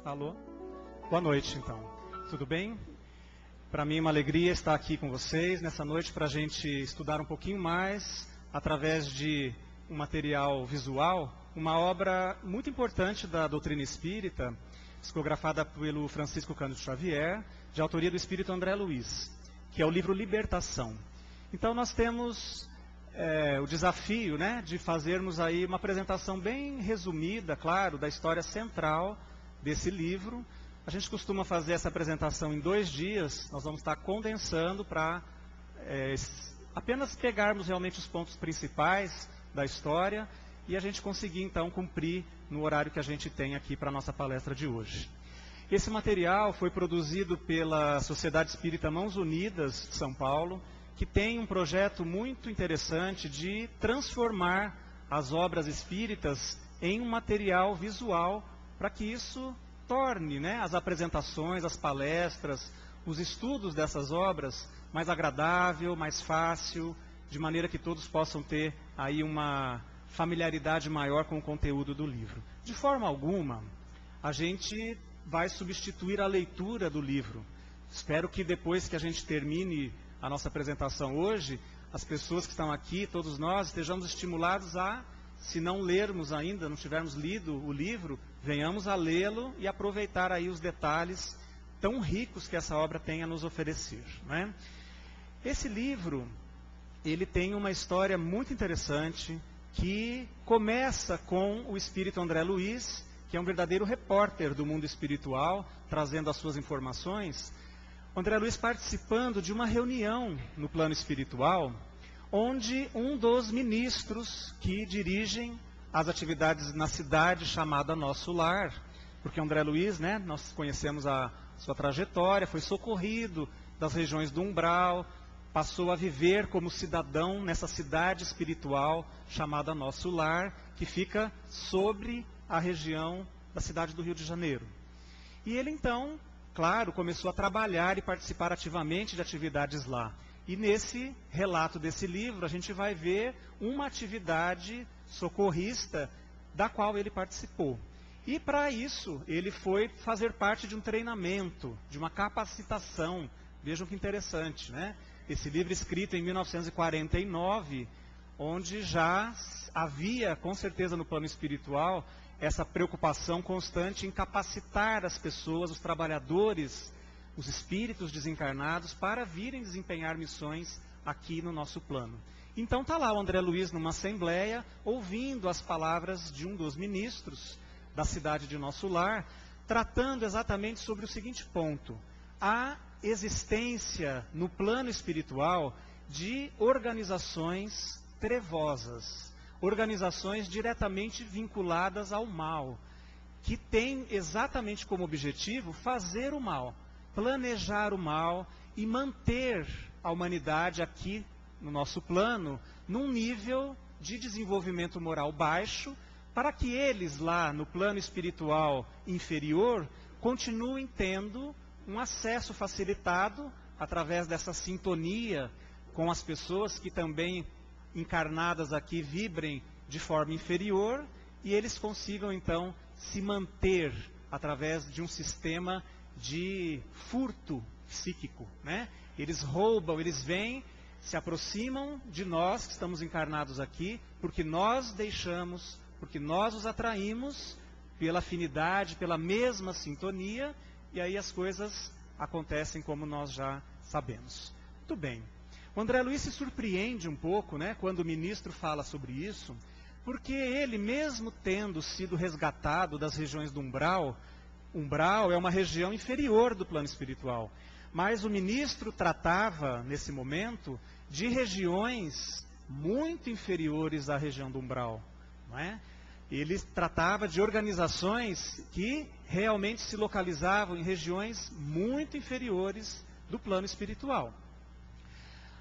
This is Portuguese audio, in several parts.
Alô? Boa noite, então. Tudo bem? Para mim é uma alegria estar aqui com vocês nessa noite para a gente estudar um pouquinho mais, através de um material visual, uma obra muito importante da doutrina espírita, psicografada pelo Francisco Cândido Xavier, de autoria do espírito André Luiz, que é o livro Libertação. Então nós temos o desafio, né, de fazermos aí uma apresentação bem resumida, claro, da história central desse livro. A gente costuma fazer essa apresentação em 2 dias, nós vamos estar condensando para apenas pegarmos realmente os pontos principais da história e a gente conseguir então cumprir no horário que a gente tem aqui para a nossa palestra de hoje. Esse material foi produzido pela Sociedade Espírita Mãos Unidas de São Paulo, que tem um projeto muito interessante de transformar as obras espíritas em um material visual para que isso torne, né, as apresentações, as palestras, os estudos dessas obras mais agradável, mais fácil, de maneira que todos possam ter aí uma familiaridade maior com o conteúdo do livro. De forma alguma, a gente vai substituir a leitura do livro. Espero que depois que a gente termine a nossa apresentação hoje, as pessoas que estão aqui, todos nós, estejamos estimulados a, se não lermos ainda, não tivermos lido o livro, venhamos a lê-lo e aproveitar aí os detalhes tão ricos que essa obra tem a nos oferecer, né? Esse livro, ele tem uma história muito interessante, que começa com o espírito André Luiz, que é um verdadeiro repórter do mundo espiritual, trazendo as suas informações. André Luiz participando de uma reunião no plano espiritual, onde um dos ministros que dirigem as atividades na cidade chamada Nosso Lar, porque André Luiz, né, nós conhecemos a sua trajetória, foi socorrido das regiões do umbral, passou a viver como cidadão nessa cidade espiritual chamada Nosso Lar, que fica sobre a região da cidade do Rio de Janeiro. E ele então, claro, começou a trabalhar e participar ativamente de atividades lá. E nesse relato desse livro, a gente vai ver uma atividade socorrista da qual ele participou. E para isso, ele foi fazer parte de um treinamento, de uma capacitação. Vejam que interessante, né? Esse livro escrito em 1949, onde já havia, com certeza no plano espiritual, essa preocupação constante em capacitar as pessoas, os trabalhadores, os espíritos desencarnados, para virem desempenhar missões aqui no nosso plano. Então está lá o André Luiz numa assembleia, ouvindo as palavras de um dos ministros da cidade de Nosso Lar, tratando exatamente sobre o seguinte ponto: a existência no plano espiritual de organizações trevosas, organizações diretamente vinculadas ao mal, que têm exatamente como objetivo fazer o mal, planejar o mal e manter a humanidade aqui no nosso plano num nível de desenvolvimento moral baixo, para que eles lá no plano espiritual inferior continuem tendo um acesso facilitado através dessa sintonia com as pessoas que também encarnadas aqui vibrem de forma inferior, e eles consigam então se manter através de um sistema de furto psíquico, né? Eles roubam, eles vêm, se aproximam de nós que estamos encarnados aqui, porque nós deixamos, porque nós os atraímos pela afinidade, pela mesma sintonia, e aí as coisas acontecem como nós já sabemos. Muito bem. O André Luiz se surpreende um pouco, né, quando o ministro fala sobre isso, porque ele, mesmo tendo sido resgatado das regiões do umbral, umbral é uma região inferior do plano espiritual, mas o ministro tratava, nesse momento, de regiões muito inferiores à região do umbral, não é? Ele tratava de organizações que realmente se localizavam em regiões muito inferiores do plano espiritual.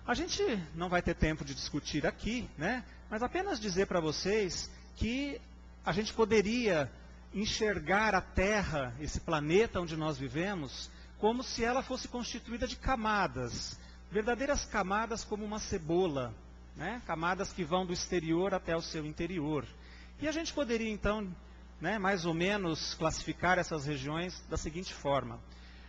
A gente não vai ter tempo de discutir aqui, né? Mas apenas dizer para vocês que a gente poderia enxergar a Terra, esse planeta onde nós vivemos, como se ela fosse constituída de camadas, verdadeiras camadas como uma cebola, né? Camadas que vão do exterior até o seu interior. E a gente poderia então né, mais ou menos classificar essas regiões da seguinte forma.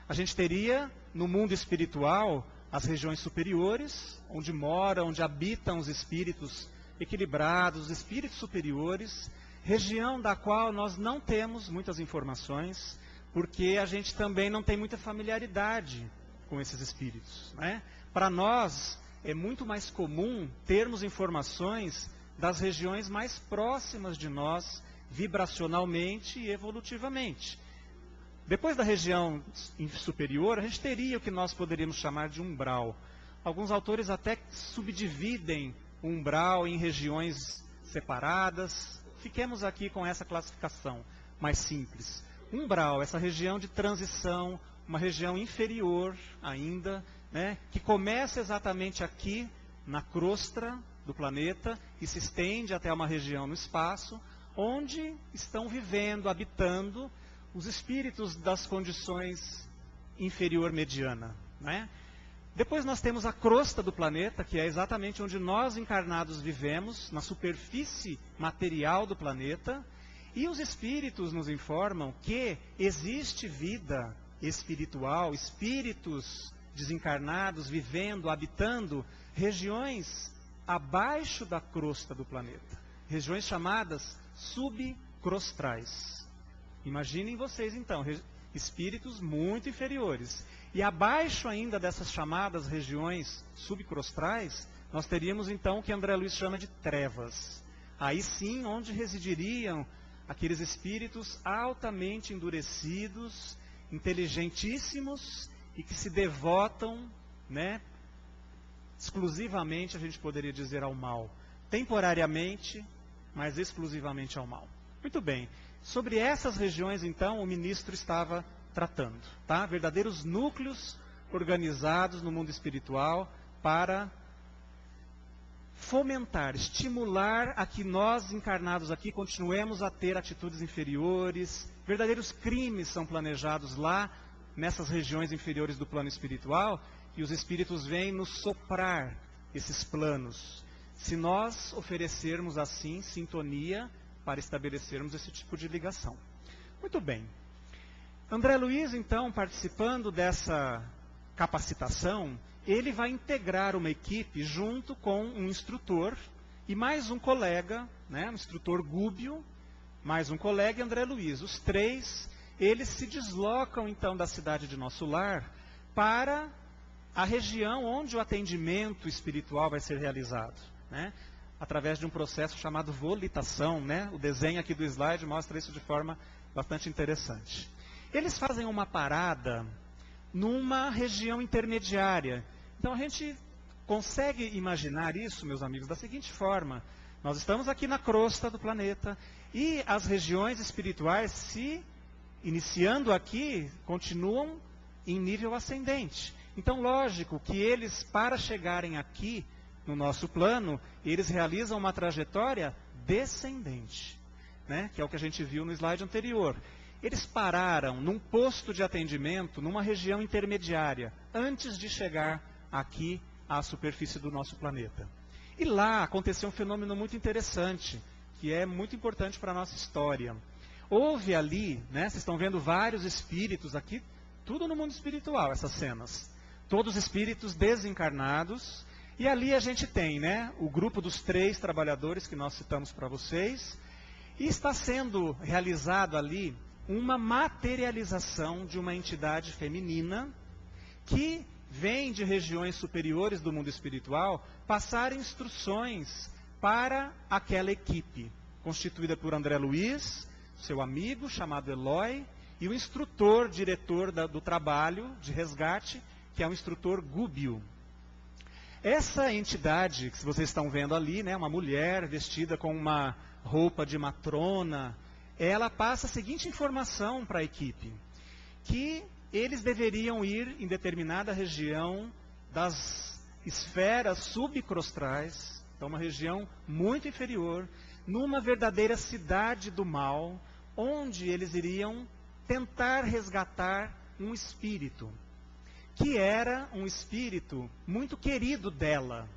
A gente teria, no mundo espiritual, as regiões superiores, onde moram, onde habitam os espíritos equilibrados, os espíritos superiores, região da qual nós não temos muitas informações, porque a gente também não tem muita familiaridade com esses espíritos, né? Para nós, é muito mais comum termos informações das regiões mais próximas de nós, vibracionalmente e evolutivamente. Depois da região superior, a gente teria o que nós poderíamos chamar de umbral. Alguns autores até subdividem o umbral em regiões separadas. Fiquemos aqui com essa classificação mais simples. Umbral, essa região de transição, uma região inferior ainda, né, que começa exatamente aqui, na crosta do planeta, e se estende até uma região no espaço, onde estão vivendo, habitando, os espíritos das condições inferior mediana, né? Depois nós temos a crosta do planeta, que é exatamente onde nós encarnados vivemos, na superfície material do planeta, e os espíritos nos informam que existe vida espiritual, espíritos desencarnados vivendo, habitando regiões abaixo da crosta do planeta, regiões chamadas subcrostrais. Imaginem vocês então, espíritos muito inferiores. E abaixo ainda dessas chamadas regiões subcrostrais, nós teríamos então o que André Luiz chama de trevas. Aí sim, onde residiriam aqueles espíritos altamente endurecidos, inteligentíssimos e que se devotam, né, exclusivamente, a gente poderia dizer, ao mal. Temporariamente, mas exclusivamente ao mal. Muito bem. Sobre essas regiões, então, o ministro estava tratando, tá? Verdadeiros núcleos organizados no mundo espiritual para fomentar, estimular a que nós encarnados aqui continuemos a ter atitudes inferiores. Verdadeiros crimes são planejados lá, nessas regiões inferiores do plano espiritual, e os espíritos vêm nos soprar esses planos. Se nós oferecermos assim sintonia para estabelecermos esse tipo de ligação. Muito bem. André Luiz, então, participando dessa capacitação, ele vai integrar uma equipe junto com um instrutor e mais um colega, né, um instrutor Gúbio, mais um colega André Luiz. Os três, eles se deslocam, então, da cidade de Nosso Lar para a região onde o atendimento espiritual vai ser realizado, né? Através de um processo chamado volitação, né? O desenho aqui do slide mostra isso de forma bastante interessante. Eles fazem uma parada numa região intermediária. Então a gente consegue imaginar isso, meus amigos, da seguinte forma. Nós estamos aqui na crosta do planeta e as regiões espirituais, se iniciando aqui, continuam em nível ascendente. Então, lógico que eles, para chegarem aqui, no nosso plano, eles realizam uma trajetória descendente, né? Que é o que a gente viu no slide anterior. Eles pararam num posto de atendimento, numa região intermediária, antes de chegar aqui à superfície do nosso planeta. E lá aconteceu um fenômeno muito interessante, que é muito importante para a nossa história. Houve ali, né? Vocês estão vendo vários espíritos aqui, tudo no mundo espiritual, essas cenas. Todos espíritos desencarnados. E ali a gente tem, né, o grupo dos 3 trabalhadores que nós citamos para vocês, e está sendo realizado ali uma materialização de uma entidade feminina que vem de regiões superiores do mundo espiritual passar instruções para aquela equipe, constituída por André Luiz, seu amigo chamado Eloy, e o instrutor, diretor do trabalho de resgate, que é o instrutor Gúbio. Essa entidade que vocês estão vendo ali, né, uma mulher vestida com uma roupa de matrona, ela passa a seguinte informação para a equipe, que eles deveriam ir em determinada região das esferas subcrostrais, então uma região muito inferior, numa verdadeira cidade do mal, onde eles iriam tentar resgatar um espírito, que era um espírito muito querido dela.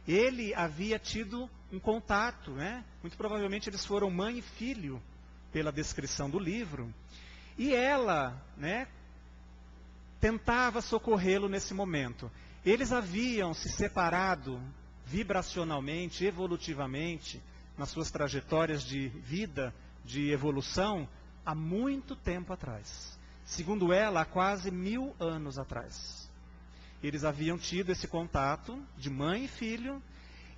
Ele havia tido um contato, né? Muito provavelmente eles foram mãe e filho pela descrição do livro, e ela, né, tentava socorrê-lo nesse momento. Eles haviam se separado vibracionalmente, evolutivamente, nas suas trajetórias de vida, de evolução, há muito tempo atrás. Segundo ela, há quase 1000 anos atrás. Eles haviam tido esse contato de mãe e filho,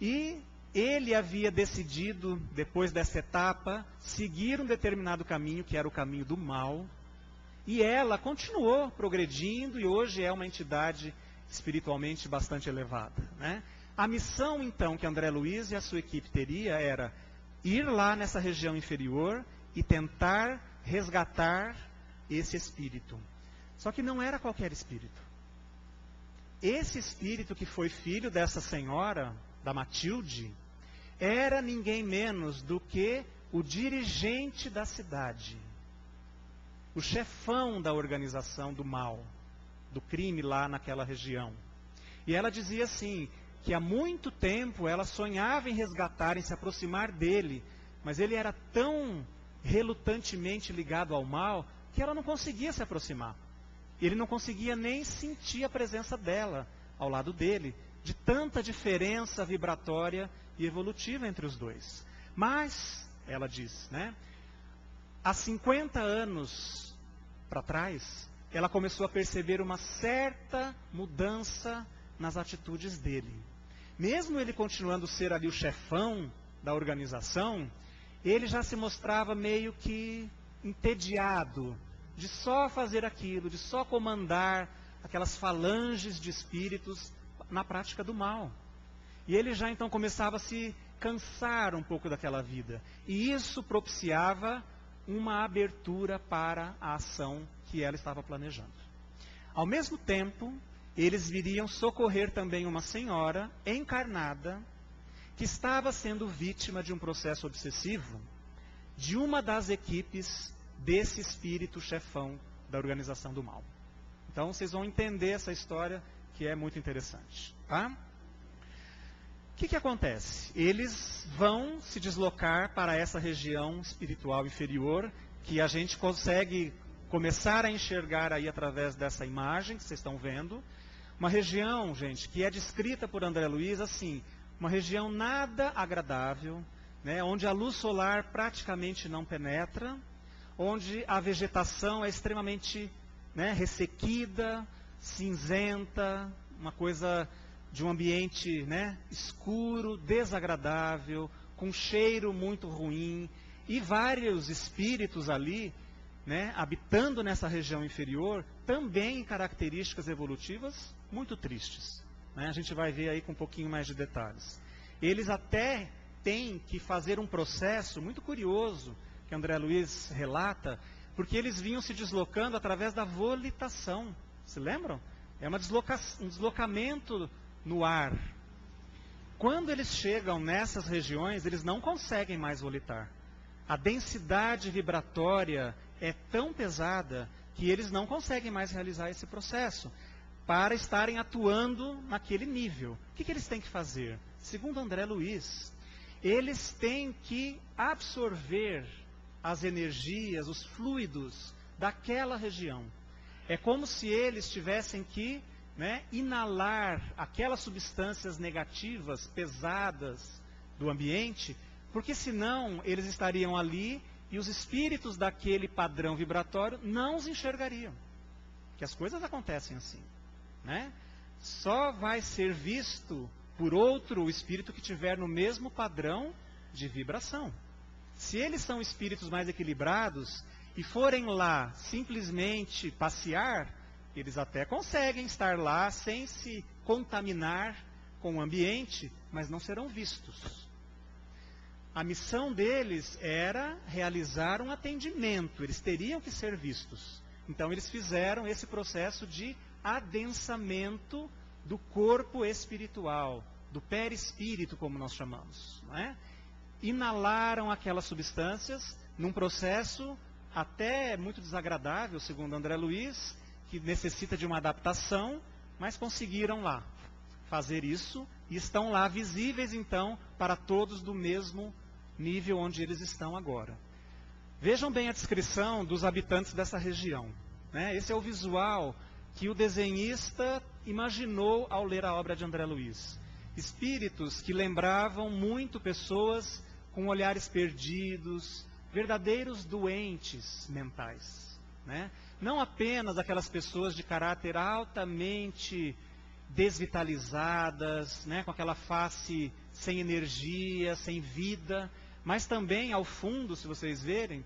e ele havia decidido, depois dessa etapa, seguir um determinado caminho, que era o caminho do mal, e ela continuou progredindo, e hoje é uma entidade espiritualmente bastante elevada, né? A missão, então, que André Luiz e a sua equipe teria era ir lá nessa região inferior e tentar resgatar esse espírito. Só que não era qualquer espírito. Esse espírito que foi filho dessa senhora, da Matilde, era ninguém menos do que o dirigente da cidade, o chefão da organização do mal, do crime lá naquela região. E ela dizia assim, que há muito tempo ela sonhava em resgatar, em se aproximar dele, mas ele era tão relutantemente ligado ao mal, que ela não conseguia se aproximar. Ele não conseguia nem sentir a presença dela ao lado dele, de tanta diferença vibratória e evolutiva entre os dois. Mas, ela diz, né, há 50 anos para trás, ela começou a perceber uma certa mudança nas atitudes dele. Mesmo ele continuando a ser ali o chefão da organização, ele já se mostrava meio que entediado de só fazer aquilo, de só comandar aquelas falanges de espíritos na prática do mal. E ele já então começava a se cansar um pouco daquela vida. E isso propiciava uma abertura para a ação que ela estava planejando. Ao mesmo tempo, eles viriam socorrer também uma senhora encarnada que estava sendo vítima de um processo obsessivo de uma das equipes desse espírito chefão da organização do mal. Então vocês vão entender essa história, que é muito interessante, tá? O que acontece? Eles vão se deslocar para essa região espiritual inferior, que a gente consegue começar a enxergar aí através dessa imagem que vocês estão vendo. Uma região, gente, que é descrita por André Luiz assim, uma região nada agradável, né, onde a luz solar praticamente não penetra, onde a vegetação é extremamente, né, ressequida, cinzenta, uma coisa de um ambiente, né, escuro, desagradável, com cheiro muito ruim, e vários espíritos ali, né, habitando nessa região inferior, também em características evolutivas muito tristes, né? A gente vai ver aí com um pouquinho mais de detalhes. Eles até têm que fazer um processo muito curioso, que André Luiz relata, porque eles vinham se deslocando através da volitação. Se lembram? É um deslocamento no ar. Quando eles chegam nessas regiões, eles não conseguem mais volitar. A densidade vibratória é tão pesada que eles não conseguem mais realizar esse processo para estarem atuando naquele nível. O que eles têm que fazer? Segundo André Luiz, eles têm que absorver as energias, os fluidos daquela região. É como se eles tivessem que, né, inalar aquelas substâncias negativas, pesadas do ambiente, porque senão eles estariam ali e os espíritos daquele padrão vibratório não os enxergariam. Que as coisas acontecem assim, né? Só vai ser visto por outro espírito que tiver no mesmo padrão de vibração. Se eles são espíritos mais equilibrados e forem lá simplesmente passear, eles até conseguem estar lá sem se contaminar com o ambiente, mas não serão vistos. A missão deles era realizar um atendimento, eles teriam que ser vistos. Então eles fizeram esse processo de adensamento do corpo espiritual, do perispírito, como nós chamamos, não é? Inalaram aquelas substâncias num processo até muito desagradável, segundo André Luiz, que necessita de uma adaptação, mas conseguiram lá fazer isso e estão lá visíveis então para todos do mesmo nível onde eles estão agora. Vejam bem a descrição dos habitantes dessa região, né? Esse é o visual que o desenhista imaginou ao ler a obra de André Luiz. Espíritos que lembravam muito pessoas com olhares perdidos, verdadeiros doentes mentais, né? Não apenas aquelas pessoas de caráter altamente desvitalizadas, né? Com aquela face sem energia, sem vida, mas também ao fundo, se vocês verem,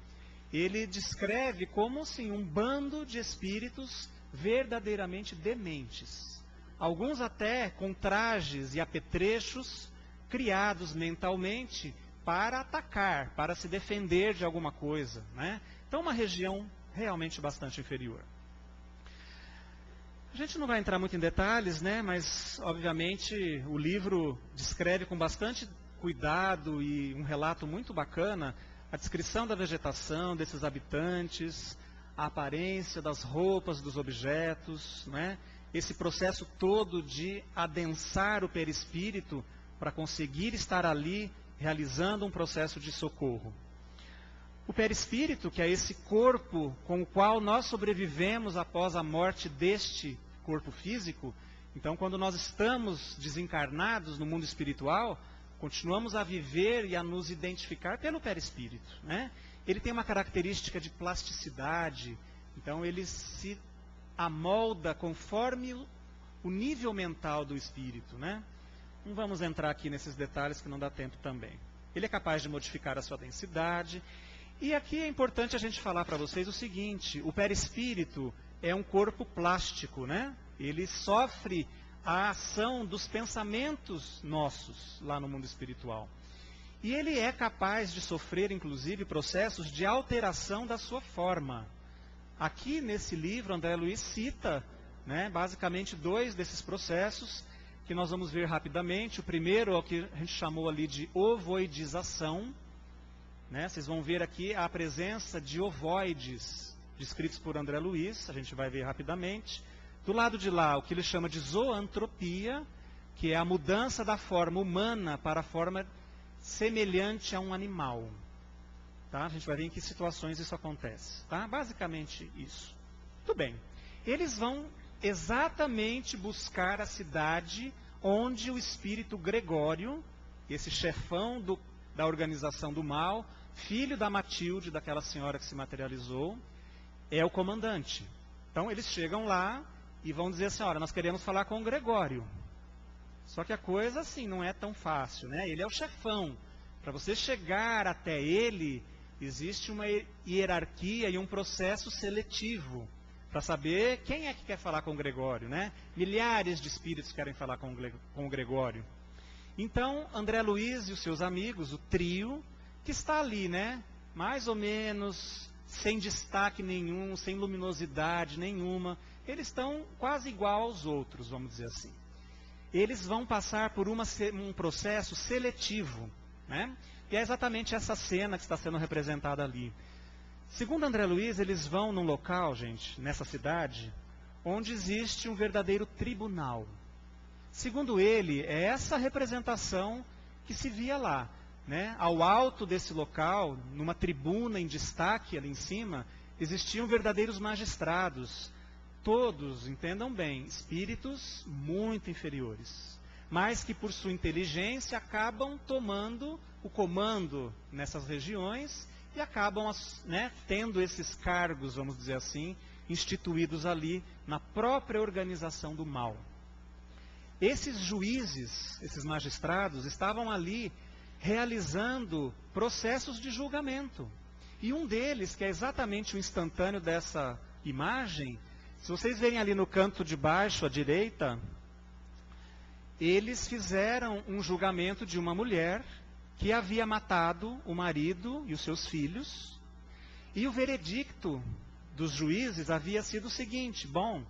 ele descreve como assim, um bando de espíritos verdadeiramente dementes. Alguns até com trajes e apetrechos criados mentalmente para atacar, para se defender de alguma coisa, né? Então uma região realmente bastante inferior. A gente não vai entrar muito em detalhes, né? Mas obviamente o livro descreve com bastante cuidado e um relato muito bacana a descrição da vegetação, desses habitantes, a aparência das roupas, dos objetos, né? Esse processo todo de adensar o perispírito para conseguir estar ali realizando um processo de socorro. O perispírito, que é esse corpo com o qual nós sobrevivemos após a morte deste corpo físico, então quando nós estamos desencarnados no mundo espiritual, continuamos a viver e a nos identificar pelo perispírito, né? Ele tem uma característica de plasticidade, então ele se amolda conforme o nível mental do espírito, né? Não vamos entrar aqui nesses detalhes que não dá tempo também. Ele é capaz de modificar a sua densidade. E aqui é importante a gente falar para vocês o seguinte, o perispírito é um corpo plástico, né? Ele sofre a ação dos pensamentos nossos lá no mundo espiritual. E ele é capaz de sofrer, inclusive, processos de alteração da sua forma. Aqui nesse livro, André Luiz cita, né, basicamente 2 desses processos, que nós vamos ver rapidamente. O primeiro é o que a gente chamou ali de ovoidização, né? Vocês vão ver aqui a presença de ovoides, descritos por André Luiz, a gente vai ver rapidamente. Do lado de lá, o que ele chama de zoantropia, que é a mudança da forma humana para a forma semelhante a um animal. Tá? A gente vai ver em que situações isso acontece. Tá? Basicamente isso. Tudo bem. Eles vão exatamente buscar a cidade onde o espírito Gregório, esse chefão da organização do mal, filho da Matilde, daquela senhora que se materializou, é o comandante. Então eles chegam lá e vão dizer assim, olha, nós queremos falar com o Gregório. Só que a coisa assim não é tão fácil, né? Ele é o chefão. Para você chegar até ele, existe uma hierarquia e um processo seletivo para saber quem é que quer falar com o Gregório, né? Milhares de espíritos querem falar com o Gregório. Então, André Luiz e os seus amigos, o trio, que está ali, né? Mais ou menos sem destaque nenhum, sem luminosidade nenhuma, eles estão quase igual aos outros, vamos dizer assim. Eles vão passar por um processo seletivo, né? E é exatamente essa cena que está sendo representada ali. Segundo André Luiz, eles vão num local, gente, nessa cidade, onde existe um verdadeiro tribunal. Segundo ele, é essa representação que se via lá, né? Ao alto desse local, numa tribuna em destaque ali em cima, existiam verdadeiros magistrados. Todos, entendam bem, espíritos muito inferiores, mas que por sua inteligência acabam tomando o comando nessas regiões e acabam, né, tendo esses cargos, vamos dizer assim, instituídos ali na própria organização do mal. Esses juízes, esses magistrados, estavam ali realizando processos de julgamento. E um deles, que é exatamente o instantâneo dessa imagem, se vocês verem ali no canto de baixo, à direita, eles fizeram um julgamento de uma mulher que havia matado o marido e os seus filhos. E o veredicto dos juízes havia sido o seguinte: bom,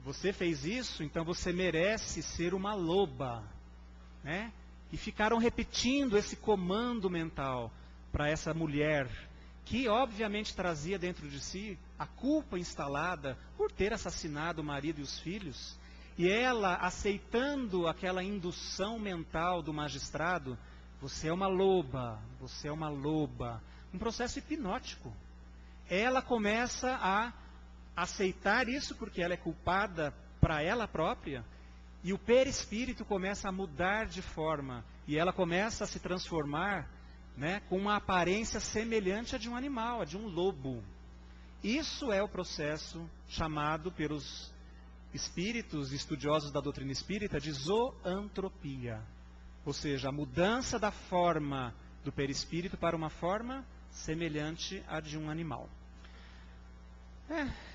você fez isso, então você merece ser uma loba, né? E ficaram repetindo esse comando mental para essa mulher, que obviamente trazia dentro de si a culpa instalada por ter assassinado o marido e os filhos, e ela aceitando aquela indução mental do magistrado: você é uma loba, um processo hipnótico. Ela começa a aceitar isso porque ela é culpada para ela própria, e o perispírito começa a mudar de forma, e ela começa a se transformar, né, com uma aparência semelhante a de um animal, a de um lobo. Isso é o processo chamado pelos espíritos estudiosos da doutrina espírita de zoantropia, ou seja, a mudança da forma do perispírito para uma forma semelhante à de um animal.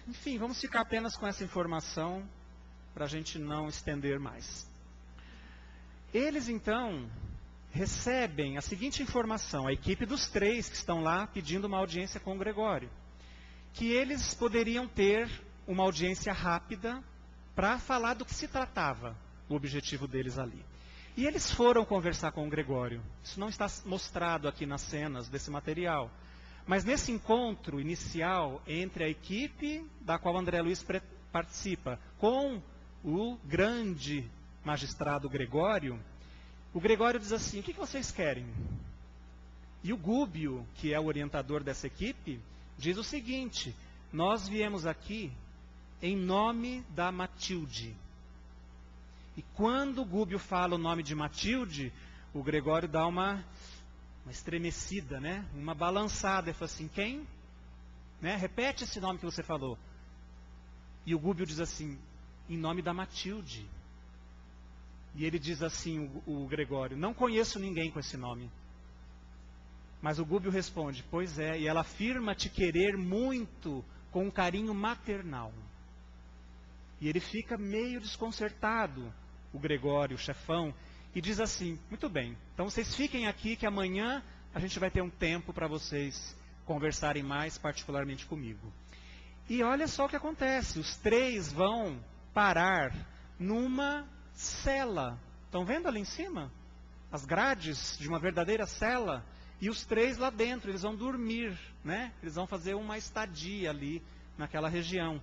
Enfim, vamos ficar apenas com essa informação para a gente não estender mais. Eles então recebem a seguinte informação, a equipe dos 3 que estão lá pedindo uma audiência com o Gregório, que eles poderiam ter uma audiência rápida para falar do que se tratava, o objetivo deles ali. E eles foram conversar com o Gregório. Isso não está mostrado aqui nas cenas desse material. Mas nesse encontro inicial entre a equipe da qual André Luiz participa com o grande magistrado Gregório, o Gregório diz assim: o que vocês querem? E o Gúbio, que é o orientador dessa equipe, diz o seguinte: nós viemos aqui em nome da Matilde. E quando o Gúbio fala o nome de Matilde, o Gregório dá uma estremecida, né? Uma balançada. Ele fala assim: quem? Né? Repete esse nome que você falou. E o Gúbio diz assim: em nome da Matilde. E ele diz assim, o Gregório: não conheço ninguém com esse nome. Mas o Gúbio responde: pois é, e ela afirma te querer muito, com um carinho maternal. E ele fica meio desconcertado, o Gregório, o chefão, e diz assim: muito bem, então vocês fiquem aqui que amanhã a gente vai ter um tempo para vocês conversarem mais particularmente comigo. E olha só o que acontece, os 3 vão parar numa cela. Estão vendo ali em cima? As grades de uma verdadeira cela. E os 3 lá dentro, eles vão dormir, né? Eles vão fazer uma estadia ali naquela região.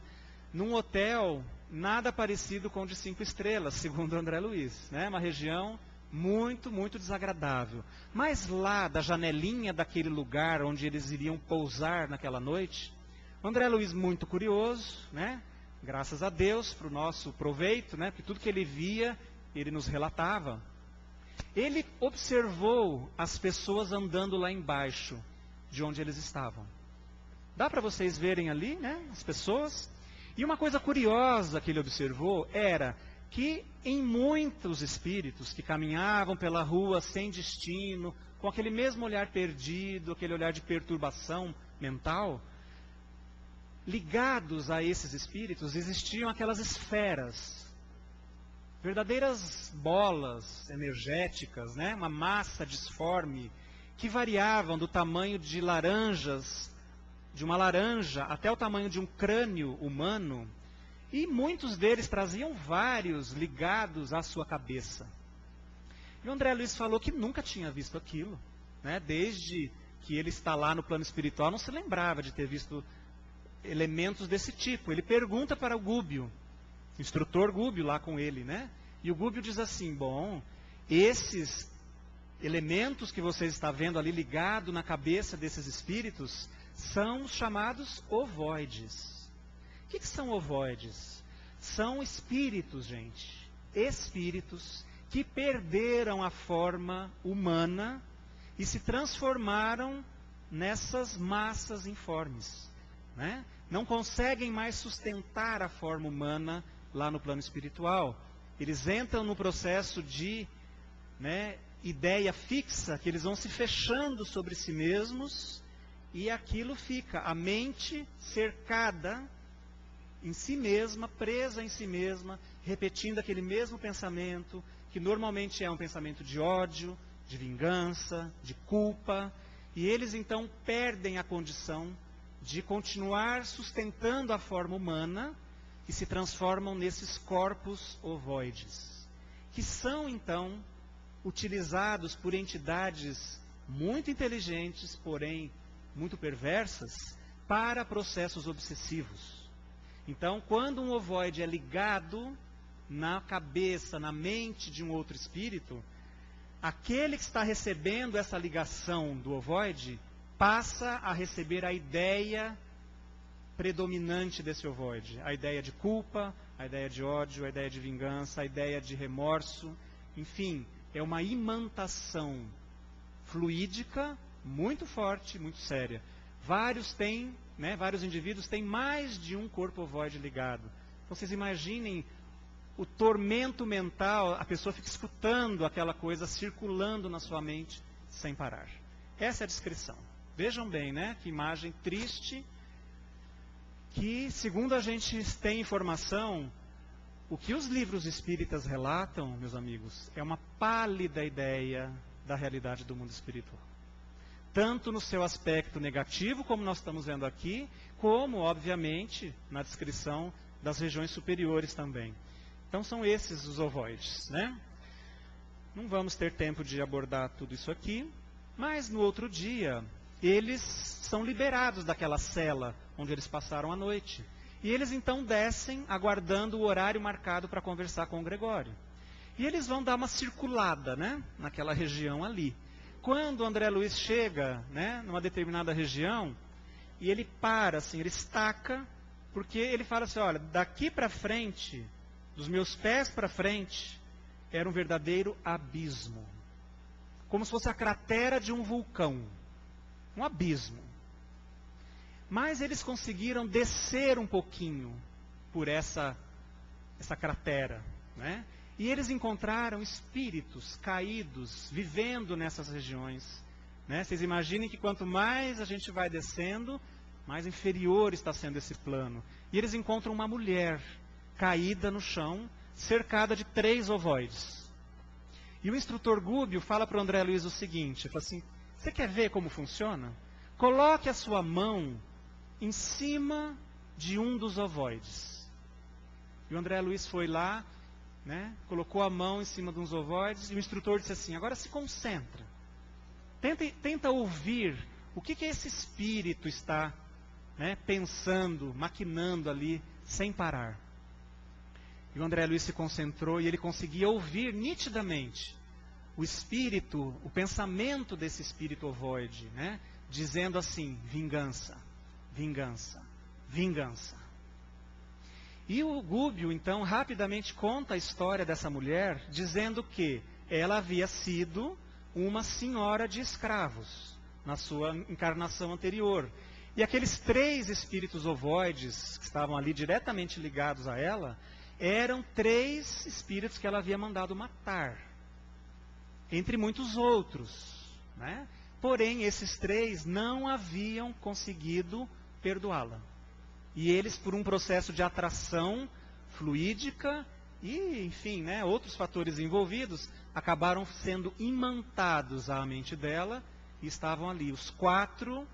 Num hotel nada parecido com o de 5 estrelas, segundo André Luiz, né? Uma região muito, muito desagradável. Mas lá, da janelinha daquele lugar onde eles iriam pousar naquela noite, André Luiz, muito curioso, né? Graças a Deus, para o nosso proveito, né? Porque tudo que ele via, ele nos relatava. Ele observou as pessoas andando lá embaixo, de onde eles estavam. Dá para vocês verem ali, né? As pessoas. E uma coisa curiosa que ele observou era que em muitos espíritos que caminhavam pela rua sem destino, com aquele mesmo olhar perdido, aquele olhar de perturbação mental, ligados a esses espíritos existiam aquelas esferas, verdadeiras bolas energéticas, né? Uma massa disforme, que variavam do tamanho de laranjas, de uma laranja até o tamanho de um crânio humano, e muitos deles traziam vários ligados à sua cabeça. E o André Luiz falou que nunca tinha visto aquilo, né? Desde que ele está lá no plano espiritual, não se lembrava de ter visto elementos desse tipo. Ele pergunta para o Gúbio, o instrutor Gúbio lá com ele, né? E o Gúbio diz assim: bom, esses elementos que vocês estão vendo ali ligado na cabeça desses espíritos são os chamados ovoides. O que são ovoides? São espíritos, gente. Espíritos que perderam a forma humana e se transformaram nessas massas informes, né? Não conseguem mais sustentar a forma humana lá no plano espiritual. Eles entram no processo de, né, ideia fixa, que eles vão se fechando sobre si mesmos, e aquilo fica, a mente cercada em si mesma, presa em si mesma, repetindo aquele mesmo pensamento, que normalmente é um pensamento de ódio, de vingança, de culpa, e eles então perdem a condição de continuar sustentando a forma humana e se transformam nesses corpos ovoides, que são então utilizados por entidades muito inteligentes, porém muito perversas, para processos obsessivos. Então, quando um ovoide é ligado na cabeça, na mente de um outro espírito, aquele que está recebendo essa ligação do ovoide passa a receber a ideia predominante desse ovoide. A ideia de culpa, a ideia de ódio, a ideia de vingança, a ideia de remorso. Enfim, é uma imantação fluídica muito forte, muito séria. Vários indivíduos têm mais de um corpo ovoide ligado. Então vocês imaginem o tormento mental, a pessoa fica escutando aquela coisa circulando na sua mente sem parar. Essa é a descrição. Vejam bem, né? Que imagem triste, que segundo a gente tem informação, o que os livros espíritas relatam, meus amigos, é uma pálida ideia da realidade do mundo espiritual. Tanto no seu aspecto negativo, como nós estamos vendo aqui, como, obviamente, na descrição das regiões superiores também. Então são esses os ovoides, né? Não vamos ter tempo de abordar tudo isso aqui, mas no outro dia, eles são liberados daquela cela onde eles passaram a noite. E eles então descem, aguardando o horário marcado para conversar com o Gregório. E eles vão dar uma circulada, né, naquela região ali. Quando o André Luiz chega, né, numa determinada região, e ele para, assim, ele estaca, porque ele fala assim, olha, daqui para frente, dos meus pés para frente, era um verdadeiro abismo. Como se fosse a cratera de um vulcão. Um abismo. Mas eles conseguiram descer um pouquinho por essa cratera, né? E eles encontraram espíritos caídos, vivendo nessas regiões, né? Vocês imaginem que quanto mais a gente vai descendo, mais inferior está sendo esse plano. E eles encontram uma mulher caída no chão, cercada de 3 ovoides. E o instrutor Gúbio fala para o André Luiz o seguinte, fala assim, você quer ver como funciona? Coloque a sua mão em cima de um dos ovoides. E o André Luiz foi lá, né, colocou a mão em cima de uns ovoides, e o instrutor disse assim, agora se concentra. Tenta ouvir o que esse espírito está, né, pensando, maquinando ali, sem parar. E o André Luiz se concentrou e ele conseguia ouvir nitidamente o espírito, o pensamento desse espírito ovoide, né, dizendo assim, vingança, vingança, vingança. E o Gúbio, então, rapidamente conta a história dessa mulher, dizendo que ela havia sido uma senhora de escravos, na sua encarnação anterior. E aqueles 3 espíritos ovoides, que estavam ali diretamente ligados a ela, eram 3 espíritos que ela havia mandado matar, entre muitos outros, né? Porém, esses 3 não haviam conseguido perdoá-la. E eles, por um processo de atração fluídica e, enfim, né, outros fatores envolvidos, acabaram sendo imantados à mente dela e estavam ali os 4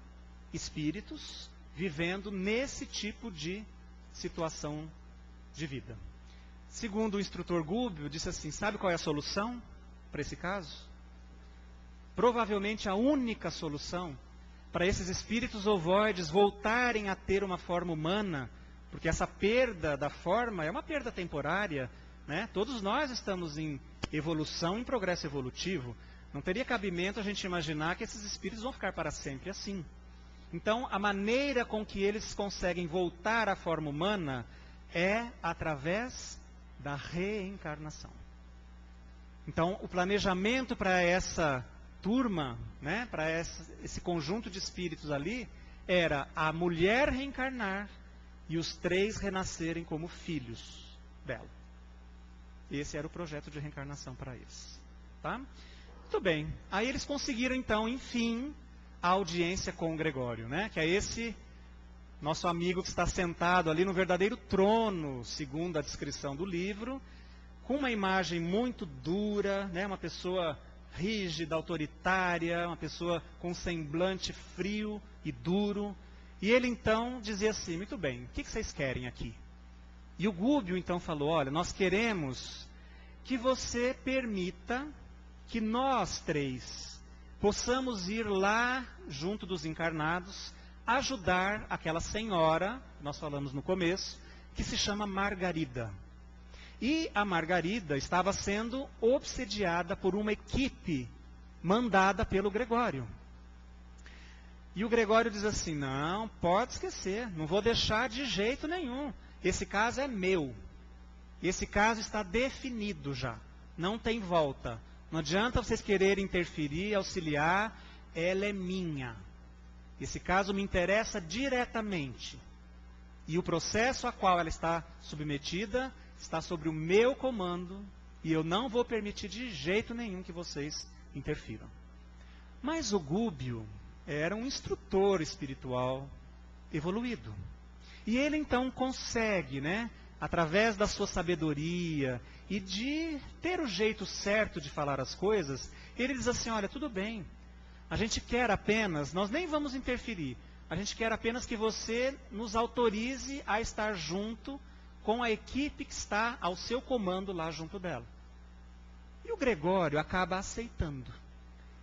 espíritos vivendo nesse tipo de situação de vida. Segundo o instrutor Gúbio, disse assim, sabe qual é a solução para esse caso? Provavelmente a única solução para esses espíritos ovoides voltarem a ter uma forma humana, porque essa perda da forma é uma perda temporária, né? Todos nós estamos em evolução, em progresso evolutivo. Não teria cabimento a gente imaginar que esses espíritos vão ficar para sempre assim. Então, a maneira com que eles conseguem voltar à forma humana é através da reencarnação. Então, o planejamento para essa turma, né, para esse conjunto de espíritos ali, era a mulher reencarnar e os 3 renascerem como filhos dela. Esse era o projeto de reencarnação para eles. Tá? Muito bem. Aí eles conseguiram, então, enfim, a audiência com o Gregório, né, que é esse nosso amigo que está sentado ali no verdadeiro trono, segundo a descrição do livro, com uma imagem muito dura, né, uma pessoa rígida, autoritária, uma pessoa com um semblante frio e duro. E ele então dizia assim, muito bem, o que vocês querem aqui? E o Gúbio então falou, olha, nós queremos que você permita que nós 3 possamos ir lá junto dos encarnados, ajudar aquela senhora, nós falamos no começo, que se chama Margarida. E a Margarida estava sendo obsediada por uma equipe mandada pelo Gregório. E o Gregório diz assim, não, pode esquecer, não vou deixar de jeito nenhum. Esse caso é meu. Esse caso está definido já. Não tem volta. Não adianta vocês quererem interferir, auxiliar, ela é minha. Esse caso me interessa diretamente. E o processo a qual ela está submetida está sobre o meu comando e eu não vou permitir de jeito nenhum que vocês interfiram. Mas o Gúbio era um instrutor espiritual evoluído. E ele então consegue, através da sua sabedoria e de ter o jeito certo de falar as coisas, ele diz assim, olha, tudo bem, a gente quer apenas, nós nem vamos interferir, a gente quer apenas que você nos autorize a estar junto com a equipe que está ao seu comando lá junto dela. E o Gregório acaba aceitando.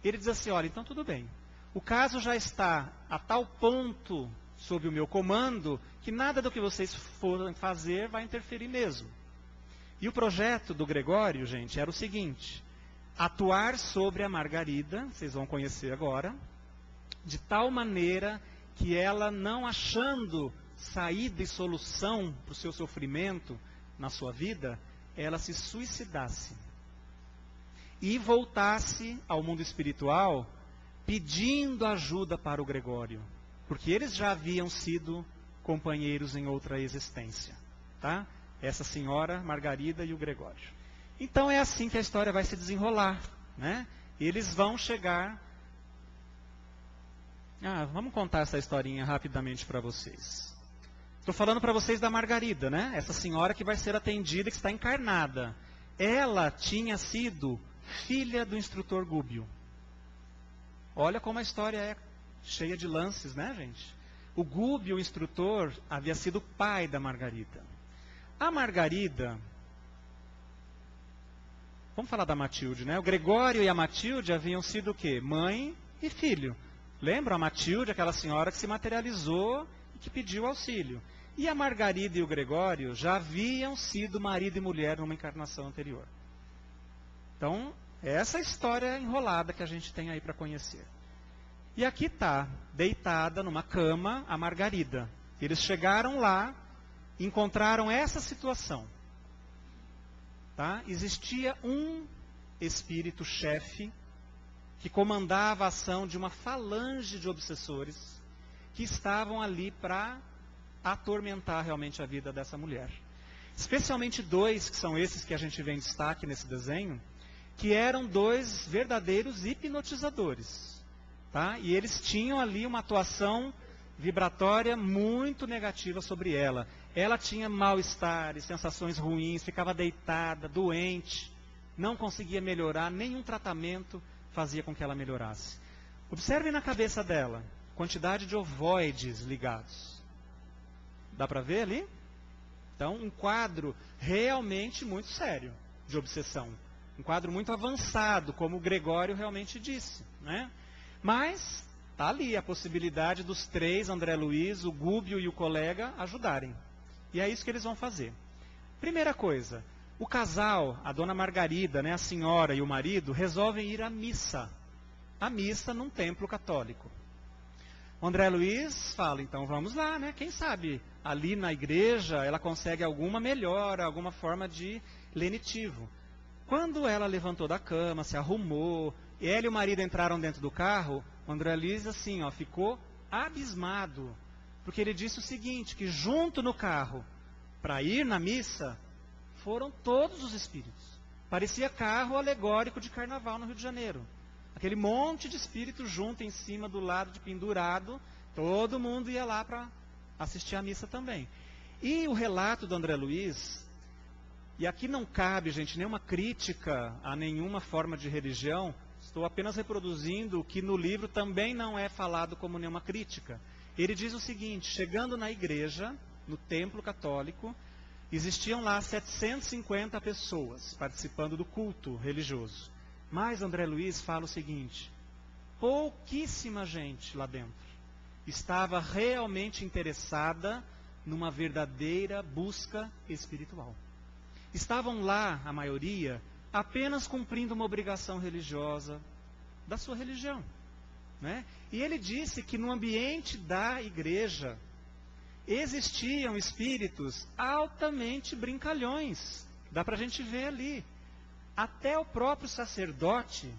Ele diz assim, olha, então tudo bem. O caso já está a tal ponto sob o meu comando que nada do que vocês forem fazer vai interferir mesmo. E o projeto do Gregório, gente, era o seguinte, atuar sobre a Margarida, vocês vão conhecer agora, de tal maneira que ela, não achando saída e solução para o seu sofrimento na sua vida, ela se suicidasse. E voltasse ao mundo espiritual pedindo ajuda para o Gregório. Porque eles já haviam sido companheiros em outra existência. Tá? Essa senhora, Margarida e o Gregório. Então é assim que a história vai se desenrolar. Eles vão chegar... vamos contar essa historinha rapidamente para vocês. Estou falando para vocês da Margarida, essa senhora que vai ser atendida, que está encarnada. Ela tinha sido filha do instrutor Gúbio. Olha como a história é cheia de lances, gente? O Gúbio, o instrutor, havia sido pai da Margarida. A Margarida... Vamos falar da Matilde, O Gregório e a Matilde haviam sido o quê? Mãe e filho. Lembra a Matilde, aquela senhora que se materializou e que pediu auxílio. E a Margarida e o Gregório já haviam sido marido e mulher numa encarnação anterior. Então, essa é a história enrolada que a gente tem aí para conhecer. E aqui está, deitada numa cama, a Margarida. Eles chegaram lá, encontraram essa situação. Tá? Existia um espírito chefe que comandava a ação de uma falange de obsessores que estavam ali para atormentar realmente a vida dessa mulher. Especialmente dois, que são esses que a gente vê em destaque nesse desenho, que eram dois verdadeiros hipnotizadores. Tá? E eles tinham ali uma atuação vibratória muito negativa sobre ela. Ela tinha mal-estar, sensações ruins, ficava deitada, doente, não conseguia melhorar, nenhum tratamento fazia com que ela melhorasse. Observem na cabeça dela, quantidade de ovoides ligados. Dá para ver ali? Então, um quadro realmente muito sério de obsessão. Um quadro muito avançado, como o Gregório realmente disse. Mas está ali a possibilidade dos três, André Luiz, o Gúbio e o colega, ajudarem. E é isso que eles vão fazer. Primeira coisa, o casal, a dona Margarida, a senhora e o marido, resolvem ir à missa. À missa num templo católico. O André Luiz fala, então vamos lá, quem sabe ali na igreja ela consegue alguma melhora, alguma forma de lenitivo. Quando ela levantou da cama, se arrumou, ela e o marido entraram dentro do carro, o André Luiz assim, ficou abismado. Porque ele disse o seguinte, que junto no carro, para ir na missa, foram todos os espíritos. Parecia carro alegórico de carnaval no Rio de Janeiro. Aquele monte de espíritos junto em cima, do lado de pendurado, todo mundo ia lá para assistir à missa também. E o relato do André Luiz, e aqui não cabe, gente, nenhuma crítica a nenhuma forma de religião, estou apenas reproduzindo o que no livro também não é falado como nenhuma crítica. Ele diz o seguinte, chegando na igreja, no templo católico, existiam lá 750 pessoas participando do culto religioso. Mas André Luiz fala o seguinte, pouquíssima gente lá dentro estava realmente interessada numa verdadeira busca espiritual. Estavam lá, a maioria, apenas cumprindo uma obrigação religiosa da sua religião. né? E ele disse que no ambiente da igreja existiam espíritos altamente brincalhões. Dá para a gente ver ali. Até o próprio sacerdote,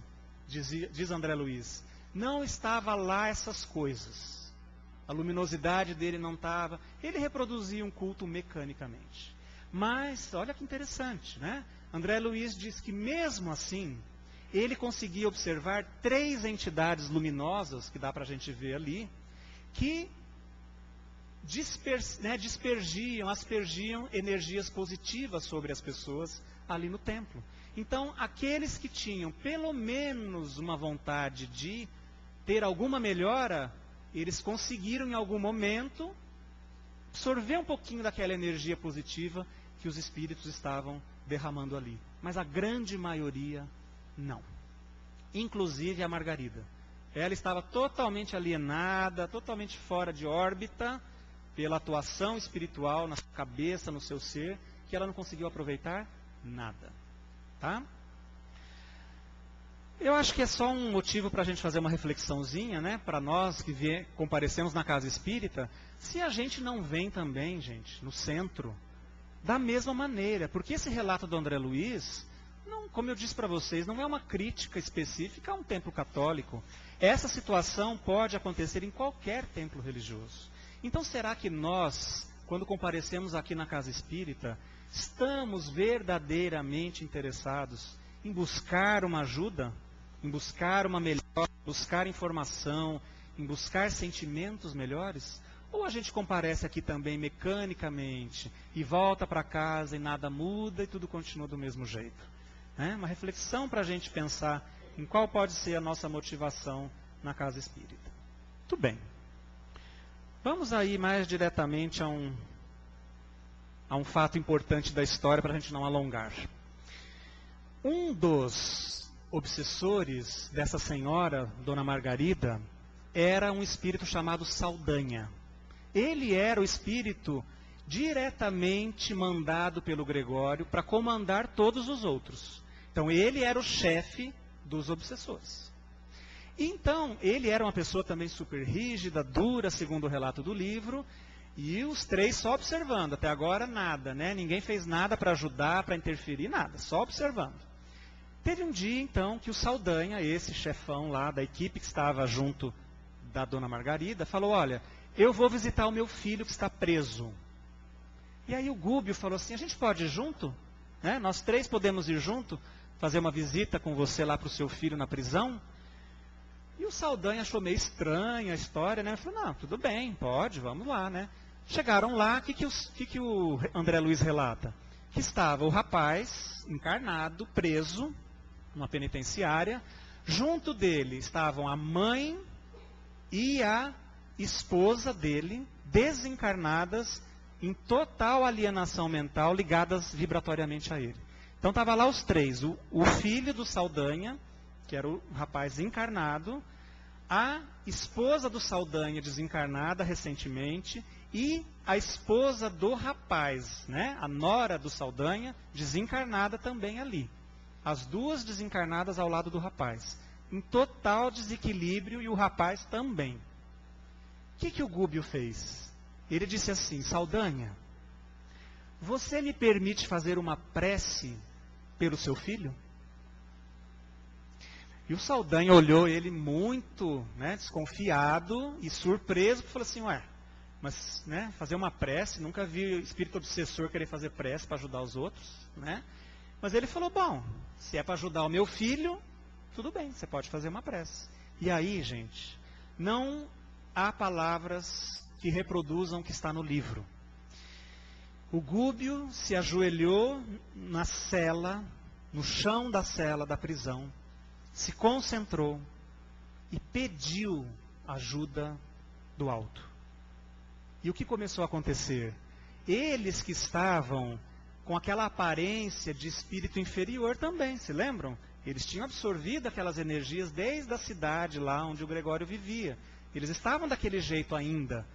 diz André Luiz, não estava lá essas coisas. A luminosidade dele não estava. Ele reproduzia um culto mecanicamente. Mas, olha que interessante, né? André Luiz diz que mesmo assim, ele conseguia observar 3 entidades luminosas, que dá para a gente ver ali, que aspergiam energias positivas sobre as pessoas ali no templo. Então, aqueles que tinham pelo menos uma vontade de ter alguma melhora, eles conseguiram em algum momento absorver um pouquinho daquela energia positiva que os espíritos estavam derramando ali. Mas a grande maioria, não. Inclusive a Margarida. Ela estava totalmente alienada, totalmente fora de órbita, pela atuação espiritual na sua cabeça, no seu ser, que ela não conseguiu aproveitar nada. Tá? Eu acho que é só um motivo para a gente fazer uma reflexãozinha, né? Para nós que comparecemos na casa espírita, se a gente não vem também, gente, no centro, da mesma maneira. Porque esse relato do André Luiz, não, como eu disse para vocês, não é uma crítica específica a um templo católico. Essa situação pode acontecer em qualquer templo religioso. Então, será que nós, quando comparecemos aqui na casa espírita, estamos verdadeiramente interessados em buscar uma ajuda, em buscar uma melhora, em buscar informação, em buscar sentimentos melhores? Ou a gente comparece aqui também mecanicamente e volta para casa e nada muda e tudo continua do mesmo jeito? Uma reflexão para a gente pensar em qual pode ser a nossa motivação na casa espírita. Muito bem. Vamos aí mais diretamente a um fato importante da história para a gente não alongar. Um dos obsessores dessa senhora, Dona Margarida, era um espírito chamado Saldanha. Ele era o espírito diretamente mandado pelo Gregório para comandar todos os outros. Então ele era o chefe dos obsessores. Então, ele era uma pessoa também super rígida, dura, segundo o relato do livro, e os 3 só observando. Até agora, nada, né? Ninguém fez nada para ajudar, para interferir, nada, só observando. Teve um dia, então, que o Saldanha, esse chefão lá da equipe que estava junto da Dona Margarida, falou, olha, eu vou visitar o meu filho que está preso. E aí o Gúbio falou assim, a gente pode ir junto? Né? Nós 3 podemos ir junto, fazer uma visita com você lá para o seu filho na prisão? E o Saldanha achou meio estranha a história, né? Ele falou, não, tudo bem, pode, vamos lá, né? Chegaram lá, o que o André Luiz relata? Que estava o rapaz encarnado, preso, numa penitenciária. Junto dele estavam a mãe e a esposa dele, desencarnadas, em total alienação mental, ligadas vibratoriamente a ele. Então estava lá os 3, o filho do Saldanha, que era o rapaz encarnado, a esposa do Saldanha desencarnada recentemente e a esposa do rapaz, né? A nora do Saldanha, desencarnada também ali. As 2 desencarnadas ao lado do rapaz. Em total desequilíbrio e o rapaz também. O que o Gúbio fez? Ele disse assim, Saldanha, você me permite fazer uma prece pelo seu filho? E o Saldanha olhou ele muito, né, desconfiado e surpreso, e falou assim, ué, mas né, fazer uma prece, nunca vi espírito obsessor querer fazer prece para ajudar os outros, né? Mas ele falou, bom, se é para ajudar o meu filho, tudo bem, você pode fazer uma prece. E aí, gente, não há palavras que reproduzam o que está no livro. O Gúbio se ajoelhou na cela, no chão da cela da prisão, se concentrou e pediu ajuda do alto. E o que começou a acontecer? Eles que estavam com aquela aparência de espírito inferior também, se lembram? Eles tinham absorvido aquelas energias desde a cidade lá onde o Gregório vivia. Eles estavam daquele jeito ainda.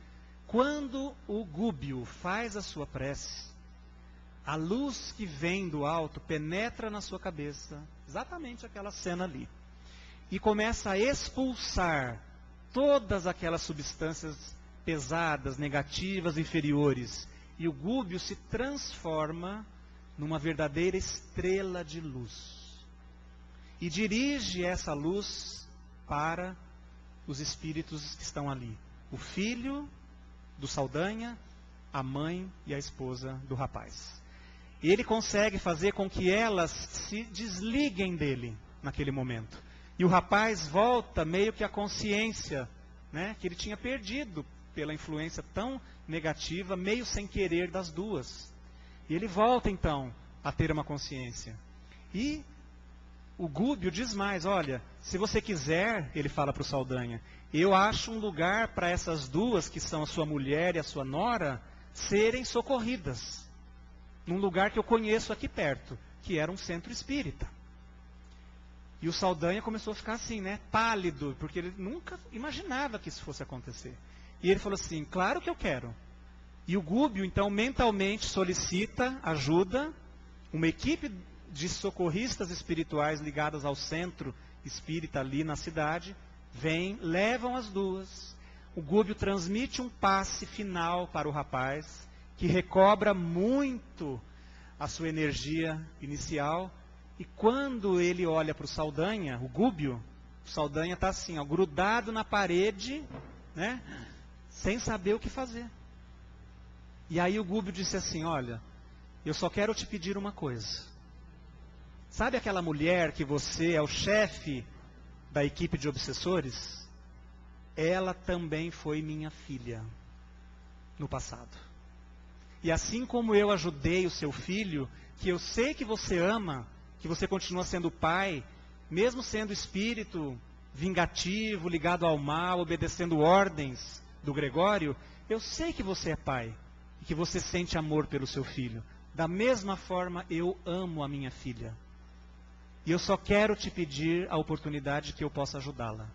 Quando o Gúbio faz a sua prece, a luz que vem do alto penetra na sua cabeça, exatamente aquela cena ali, e começa a expulsar todas aquelas substâncias pesadas, negativas, inferiores. E o Gúbio se transforma numa verdadeira estrela de luz. E dirige essa luz para os espíritos que estão ali. O filho do Saldanha, a mãe e a esposa do rapaz. E ele consegue fazer com que elas se desliguem dele naquele momento. E o rapaz volta meio que à consciência, né, que ele tinha perdido pela influência tão negativa, meio sem querer das duas. E ele volta então a ter uma consciência. E o Gúbio diz mais, olha, se você quiser, ele fala para o Saldanha, eu acho um lugar para essas duas, que são a sua mulher e a sua nora, serem socorridas. Num lugar que eu conheço aqui perto, que era um centro espírita. E o Saldanha começou a ficar assim, né, pálido, porque ele nunca imaginava que isso fosse acontecer. E ele falou assim, claro que eu quero. E o Gúbio, então, mentalmente solicita ajuda, uma equipe de socorristas espirituais ligadas ao centro espírita ali na cidade, vêm, levam as duas. O Gúbio transmite um passe final para o rapaz, que recobra muito a sua energia inicial. E quando ele olha para o Saldanha, o Gúbio, o Saldanha está assim, ó, grudado na parede, né, sem saber o que fazer. E aí o Gúbio disse assim, olha, eu só quero te pedir uma coisa. Sabe aquela mulher que você é o chefe da equipe de obsessores? Ela também foi minha filha no passado. E assim como eu ajudei o seu filho, que eu sei que você ama, que você continua sendo pai, mesmo sendo espírito vingativo, ligado ao mal, obedecendo ordens do Gregório, eu sei que você é pai, e que você sente amor pelo seu filho. Da mesma forma, eu amo a minha filha. E eu só quero te pedir a oportunidade que eu possa ajudá-la.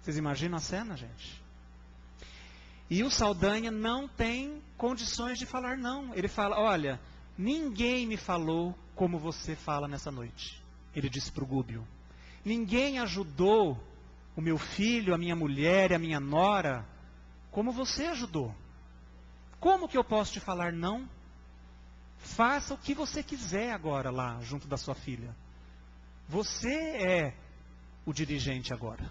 Vocês imaginam a cena, gente? E o Saldanha não tem condições de falar não. Ele fala, olha, ninguém me falou como você fala nessa noite. Ele disse para o Gúbio. Ninguém ajudou o meu filho, a minha mulher e a minha nora como você ajudou. Como que eu posso te falar não? Faça o que você quiser agora lá, junto da sua filha. Você é o dirigente agora.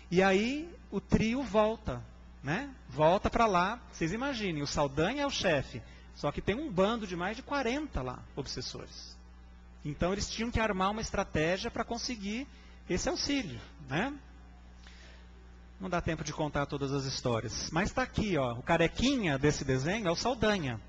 E aí o trio volta, né? Volta para lá. Vocês imaginem, o Saldanha é o chefe, só que tem um bando de mais de 40 lá, obsessores. Então eles tinham que armar uma estratégia para conseguir esse auxílio, né? Não dá tempo de contar todas as histórias. Mas está aqui, ó, o carequinha desse desenho é o Saldanha.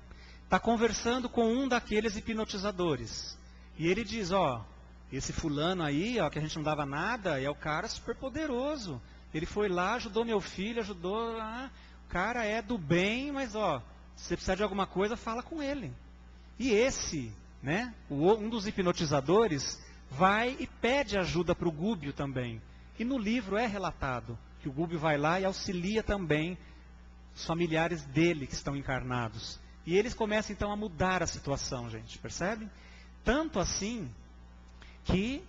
Está conversando com um daqueles hipnotizadores. E ele diz, ó, esse fulano aí, ó, que a gente não dava nada, é o cara super poderoso. Ele foi lá, ajudou meu filho, ajudou... o cara é do bem, mas ó, se você precisar de alguma coisa, fala com ele. E esse, né, um dos hipnotizadores, vai e pede ajuda para o Gúbio também. E no livro é relatado que o Gúbio vai lá e auxilia também os familiares dele que estão encarnados. E eles começam então a mudar a situação, gente, percebe? Tanto assim que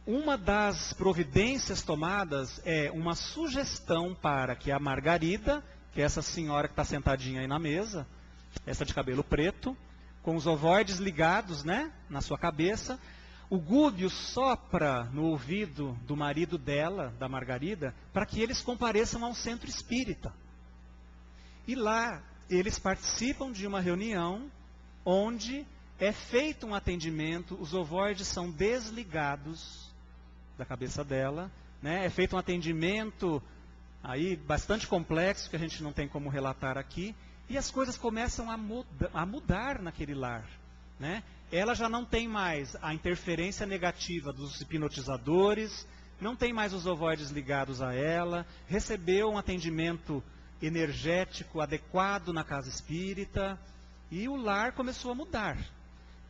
uma das providências tomadas é uma sugestão para que a Margarida, que é essa senhora que está sentadinha aí na mesa, essa de cabelo preto, com os ovoides ligados, né, na sua cabeça, o Gúbio sopra no ouvido do marido dela, da Margarida, para que eles compareçam a um centro espírita. E lá eles participam de uma reunião onde é feito um atendimento, os ovoides são desligados da cabeça dela, né? É feito um atendimento aí bastante complexo, que a gente não tem como relatar aqui, e as coisas começam a mudar naquele lar, né? Ela já não tem mais a interferência negativa dos hipnotizadores, não tem mais os ovoides ligados a ela, recebeu um atendimento energético adequado na casa espírita, e o lar começou a mudar.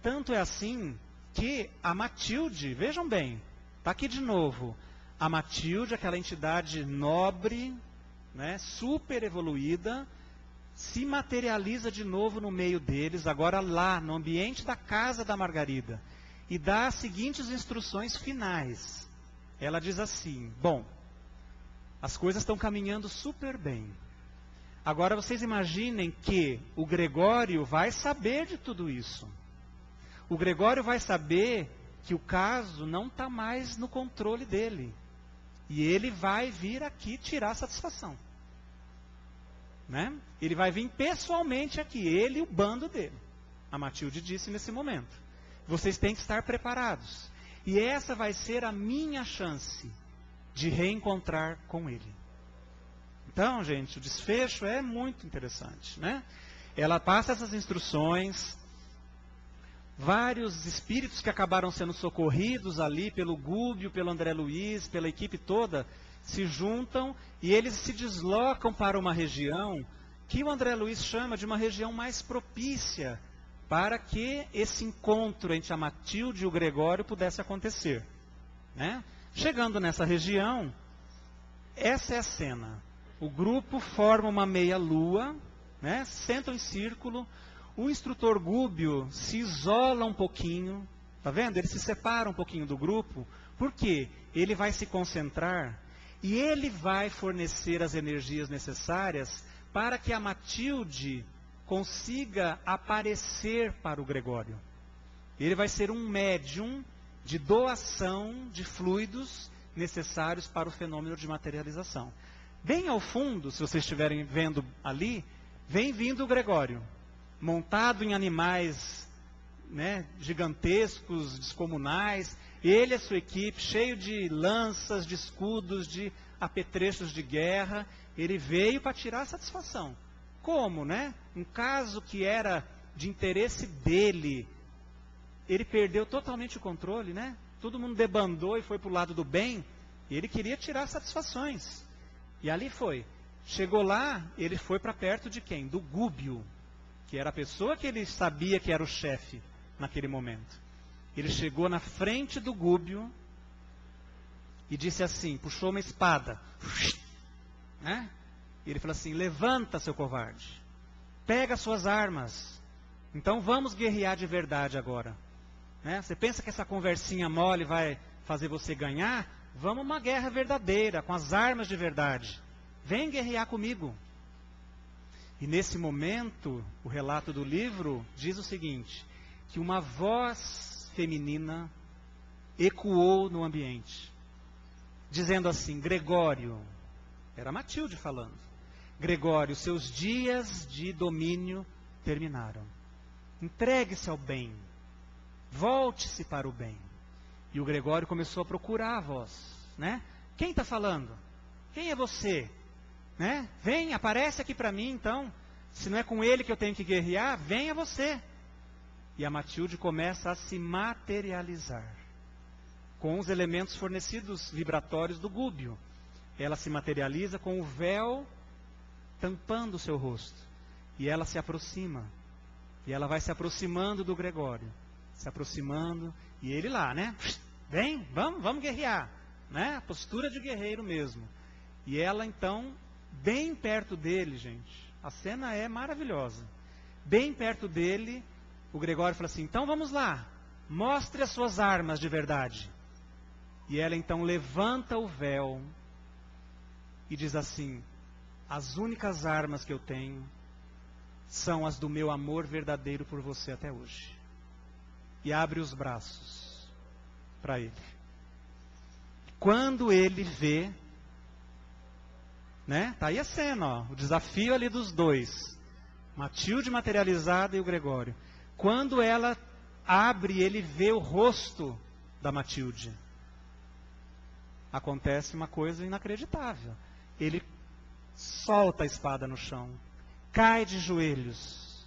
Tanto é assim que a Matilde, vejam bem, está aqui de novo, a Matilde, aquela entidade nobre, né, super evoluída, se materializa de novo no meio deles, agora lá, no ambiente da casa da Margarida, e dá as seguintes instruções finais. ela diz assim: bom, as coisas estão caminhando super bem. Agora vocês imaginem que o Gregório vai saber de tudo isso. O Gregório vai saber que o caso não está mais no controle dele. E ele vai vir aqui tirar satisfação. Né? Ele vai vir pessoalmente aqui, ele e o bando dele. A Matilde disse nesse momento: vocês têm que estar preparados. E essa vai ser a minha chance de reencontrar com ele. Então, gente, o desfecho é muito interessante, né? Ela passa essas instruções. Vários espíritos que acabaram sendo socorridos ali pelo Gúbio, pelo André Luiz, pela equipe toda, se juntam e eles se deslocam para uma região que o André Luiz chama de uma região mais propícia para que esse encontro entre a Matilde e o Gregório pudesse acontecer. Né? Chegando nessa região, essa é a cena. O grupo forma uma meia-lua, né? Sentam em círculo. O instrutor Gúbio se isola um pouquinho, tá vendo? Ele se separa um pouquinho do grupo, porque ele vai se concentrar e ele vai fornecer as energias necessárias para que a Matilde consiga aparecer para o Gregório. Ele vai ser um médium de doação de fluidos necessários para o fenômeno de materialização. Bem ao fundo, se vocês estiverem vendo ali, vem vindo o Gregório, montado em animais, né, gigantescos, descomunais, ele e a sua equipe, cheio de lanças, de escudos, de apetrechos de guerra. Ele veio para tirar satisfação. Como, né? Um caso que era de interesse dele, ele perdeu totalmente o controle, né? Todo mundo debandou e foi para o lado do bem, e ele queria tirar satisfações. E ali foi. Chegou lá, ele foi para perto de quem? Do Gúbio, que era a pessoa que ele sabia que era o chefe naquele momento. Ele chegou na frente do Gúbio e disse assim, puxou uma espada, né? E ele falou assim: levanta, seu covarde, pega suas armas, então vamos guerrear de verdade agora. Né? Você pensa que essa conversinha mole vai fazer você ganhar? Vamos uma guerra verdadeira, com as armas de verdade. Vem guerrear comigo. E nesse momento, o relato do livro diz o seguinte, que uma voz feminina ecoou no ambiente, dizendo assim: Gregório, era Matilde falando, Gregório, seus dias de domínio terminaram. Entregue-se ao bem, volte-se para o bem. E o Gregório começou a procurar a voz, né? Quem está falando? Quem é você? Né? Vem, aparece aqui para mim então. Se não é com ele que eu tenho que guerrear, venha você. E a Matilde começa a se materializar com os elementos fornecidos vibratórios do Gúbio. Ela se materializa com o véu tampando o seu rosto. E ela se aproxima. E ela vai se aproximando do Gregório. Se aproximando. E ele lá, né? Vem, vamos guerrear. Né? A postura de guerreiro mesmo. E ela então, bem perto dele, gente. A cena é maravilhosa. Bem perto dele, o Gregório fala assim: então vamos lá. Mostre as suas armas de verdade. E ela então levanta o véu e diz assim: as únicas armas que eu tenho são as do meu amor verdadeiro por você até hoje. E abre os braços para ele. Quando ele vê, né? Tá aí a cena, ó, o desafio ali dos dois. Matilde materializada e o Gregório. Quando ela abre, ele vê o rosto da Matilde. Acontece uma coisa inacreditável. Ele solta a espada no chão, cai de joelhos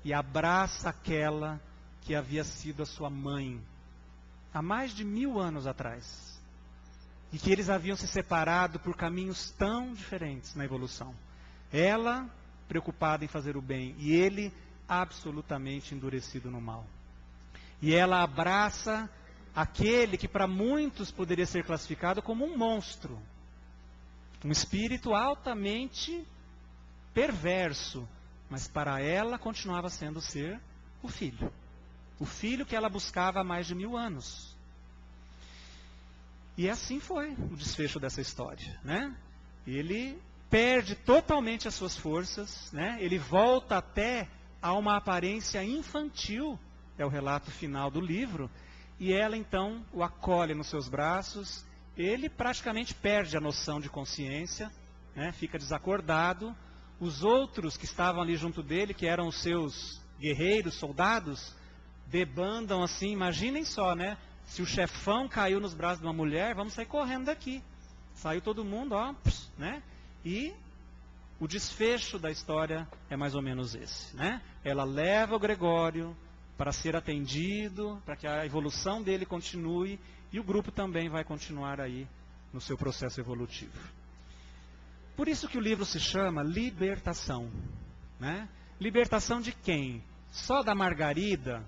e abraça aquela que havia sido a sua mãe há mais de 1000 anos atrás. E que eles haviam se separado por caminhos tão diferentes na evolução. Ela preocupada em fazer o bem e ele absolutamente endurecido no mal. E ela abraça aquele que para muitos poderia ser classificado como um monstro. Um espírito altamente perverso, mas para ela continuava sendo ser o filho. O filho que ela buscava há mais de 1000 anos. E assim foi o desfecho dessa história, né? Ele perde totalmente as suas forças, né? Ele volta até a uma aparência infantil, é o relato final do livro, e ela então o acolhe nos seus braços. Ele praticamente perde a noção de consciência, né? Fica desacordado. Os outros que estavam ali junto dele, que eram os seus guerreiros, soldados, debandam assim, imaginem só, né? Se o chefão caiu nos braços de uma mulher, vamos sair correndo daqui. Saiu todo mundo, ó, né? E o desfecho da história é mais ou menos esse, né? Ela leva o Gregório para ser atendido, para que a evolução dele continue, e o grupo também vai continuar aí no seu processo evolutivo. Por isso que o livro se chama Libertação, né? Libertação de quem? Só da Margarida,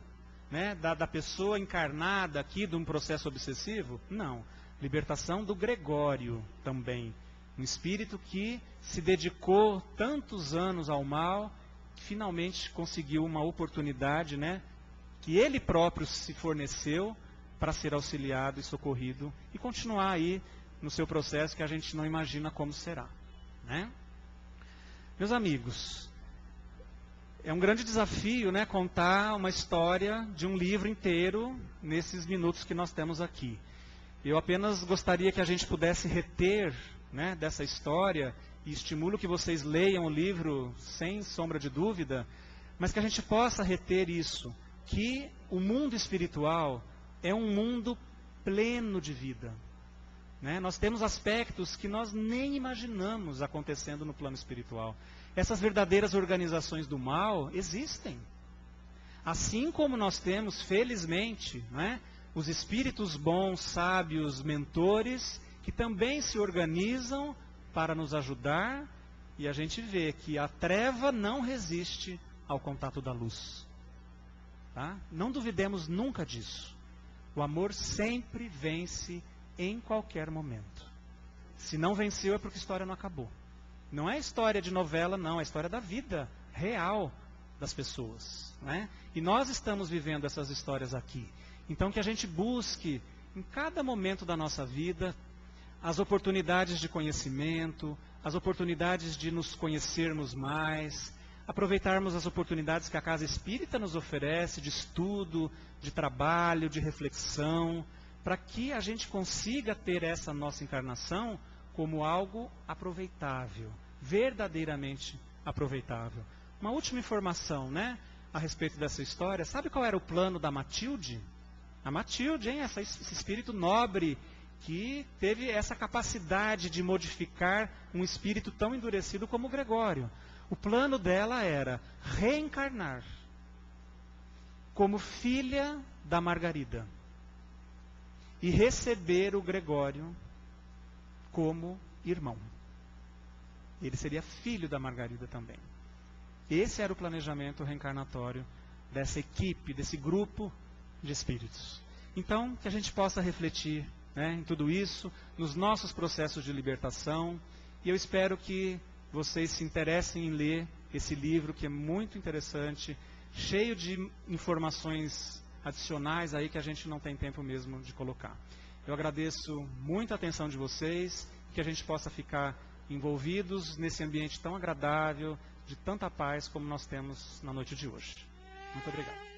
né? Da pessoa encarnada aqui de um processo obsessivo? Não. Libertação do Gregório também. Um espírito que se dedicou tantos anos ao mal, que finalmente conseguiu uma oportunidade, né? Que ele próprio se forneceu para ser auxiliado e socorrido e continuar aí no seu processo que a gente não imagina como será, né? Meus amigos, é um grande desafio, né, contar uma história de um livro inteiro nesses minutos que nós temos aqui. Eu apenas gostaria que a gente pudesse reter, né, dessa história, e estimulo que vocês leiam o livro sem sombra de dúvida, mas que a gente possa reter isso, que o mundo espiritual é um mundo pleno de vida, né? Nós temos aspectos que nós nem imaginamos acontecendo no plano espiritual. Essas verdadeiras organizações do mal existem. Assim como nós temos, felizmente, né, os espíritos bons, sábios, mentores, que também se organizam para nos ajudar, e a gente vê que a treva não resiste ao contato da luz. Tá? Não duvidemos nunca disso. O amor sempre vence em qualquer momento. Se não venceu é porque a história não acabou. Não é história de novela, não. É história da vida real das pessoas, né? E nós estamos vivendo essas histórias aqui. Então que a gente busque, em cada momento da nossa vida, as oportunidades de conhecimento, as oportunidades de nos conhecermos mais, aproveitarmos as oportunidades que a Casa Espírita nos oferece, de estudo, de trabalho, de reflexão, para que a gente consiga ter essa nossa encarnação como algo aproveitável, verdadeiramente aproveitável. Uma última informação, né, a respeito dessa história. Sabe qual era o plano da Matilde? A Matilde, hein, esse espírito nobre que teve essa capacidade de modificar um espírito tão endurecido como o Gregório. O plano dela era reencarnar como filha da Margarida e receber o Gregório como irmão. Ele seria filho da Margarida também. Esse era o planejamento reencarnatório dessa equipe, desse grupo de espíritos. Então, que a gente possa refletir, né, em tudo isso, nos nossos processos de libertação, e eu espero que vocês se interessem em ler esse livro, que é muito interessante, cheio de informações adicionais aí que a gente não tem tempo mesmo de colocar. Eu agradeço muito a atenção de vocês, que a gente possa ficar envolvidos nesse ambiente tão agradável, de tanta paz como nós temos na noite de hoje. Muito obrigado.